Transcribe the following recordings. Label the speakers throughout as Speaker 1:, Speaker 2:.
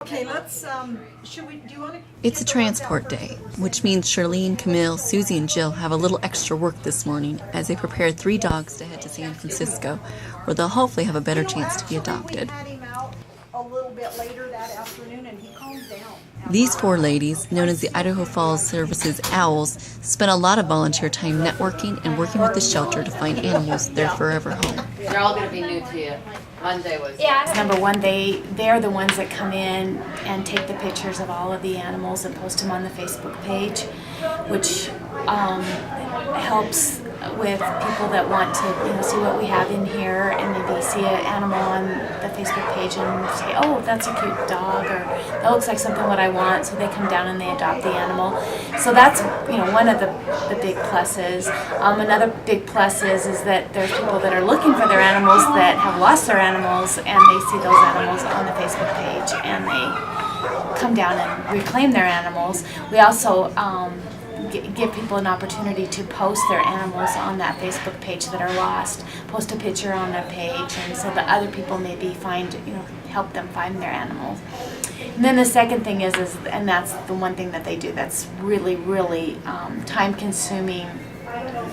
Speaker 1: Okay, let's, do you want to...
Speaker 2: It's a transport day, which means Charlene, Camille, Susie, and Jill have a little extra work this morning as they prepare 3 dogs to head to San Francisco, where they'll hopefully have a better chance to be adopted.
Speaker 1: We had him out a little bit later that afternoon and he calmed down.
Speaker 2: These 4 ladies, known as the Idaho Falls Service's OWLS, spent a lot of volunteer time networking and working with the shelter to find animals their forever home.
Speaker 3: They're all going to be new to you. Monday was...
Speaker 4: Yeah. Number one, they're the ones that come in and take the pictures of all of the animals and post them on the Facebook page, which helps with people that want to see what we have in here and maybe see an animal on the Facebook page and say, oh, that's a cute dog, or that looks like something what I want, so they come down and they adopt the animal. So that's one of the big pluses. Another big plus is that there's people that are looking for their animals that have lost their animals, and they see those animals on the Facebook page and they come down and reclaim their animals. We also give people an opportunity to post their animals on that Facebook page that are lost. Post a picture on their page, and so that other people maybe help them find their animals. And then the second thing is and that's the one thing that they do that's really, really time-consuming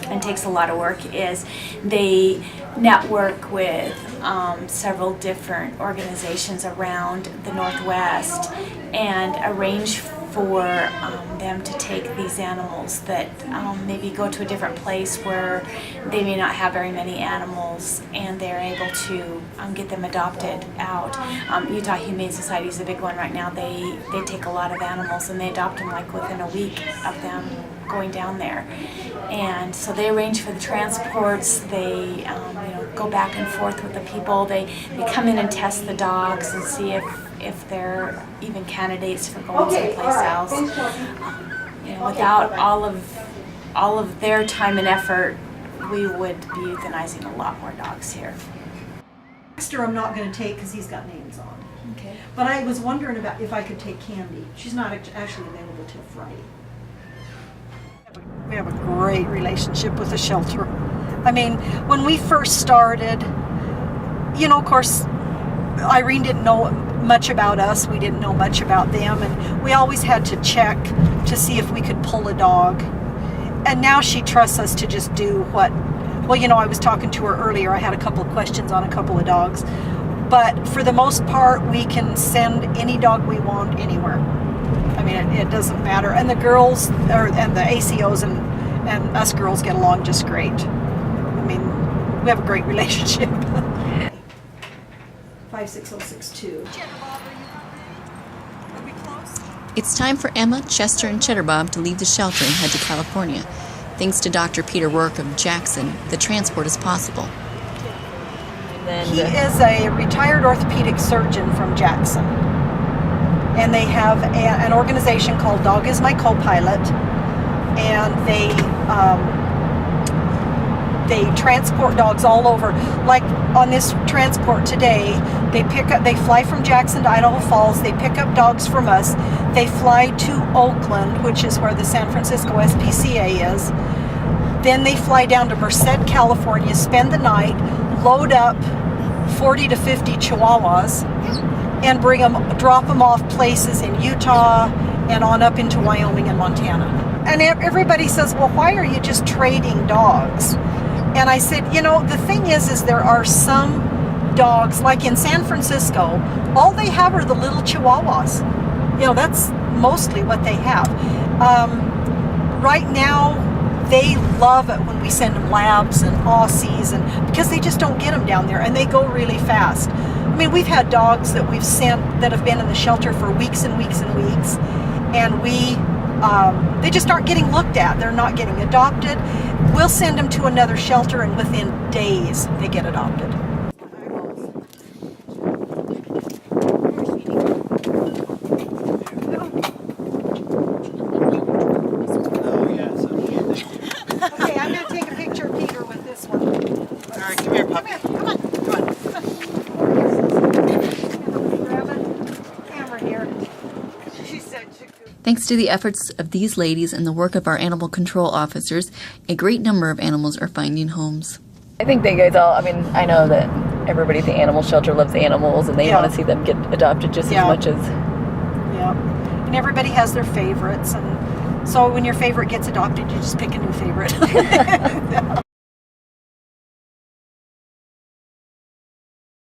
Speaker 4: and takes a lot of work, is they network with several different organizations around the Northwest and arrange for them to take these animals that maybe go to a different place where they may not have very many animals, and they're able to get them adopted out. Utah Humane Society is a big one right now. They take a lot of animals and they adopt them like within a week of them going down there. And so they arrange for the transports. They go back and forth with the people. They come in and test the dogs and see if they're even candidates for going someplace else. Without all of their time and effort, we would be euthanizing a lot more dogs here.
Speaker 1: Baxter I'm not going to take because he's got names on.
Speaker 4: Okay.
Speaker 1: But I was wondering about if I could take Candy. She's not actually available till Friday. We have a great relationship with the shelter. I mean, when we first started, of course, Irene didn't know much about us. We didn't know much about them, and we always had to check to see if we could pull a dog. And now she trusts us to just do what, I was talking to her earlier. I had a couple of questions on a couple of dogs. But for the most part, we can send any dog we want anywhere. I mean, it doesn't matter. And the girls, and the ACOs and us girls get along just great. I mean, we have a great relationship. 56062. Are we close?
Speaker 2: It's time for Emma, Chester, and Cheddarbob to leave the shelter and head to California. Thanks to Dr. Peter Work of Jackson, the transport is possible.
Speaker 1: He is a retired orthopedic surgeon from Jackson. And they have an organization called Dog Is My Co-Pilot, and they transport dogs all over. Like on this transport today, they fly from Jackson to Idaho Falls, they pick up dogs from us, they fly to Oakland, which is where the San Francisco SPCA is, then they fly down to Merced, California, spend the night, load up 40 to 50 Chihuahuas, and drop them off places in Utah and on up into Wyoming and Montana. And everybody says, well, why are you just trading dogs? And I said, the thing is there are some dogs, like in San Francisco, all they have are the little Chihuahuas. That's mostly what they have. Right now, they love it when we send them labs and Aussies, and because they just don't get them down there, and they go really fast. I mean, we've had dogs that we've sent that have been in the shelter for weeks and weeks and weeks, and they just aren't getting looked at. They're not getting adopted. We'll send them to another shelter, and within days they get adopted. Okay, I'm going to take a picture of Peter with this one.
Speaker 5: All right, come here, puppy.
Speaker 1: Come on. Grab a camera here. She said she could.
Speaker 2: Thanks to the efforts of these ladies and the work of our animal control officers, a great number of animals are finding homes.
Speaker 6: I think they guys I know that everybody at the animal shelter loves animals, and they want to see them get adopted just as much as
Speaker 1: And everybody has their favorites, and so when your favorite gets adopted, you just pick a new favorite.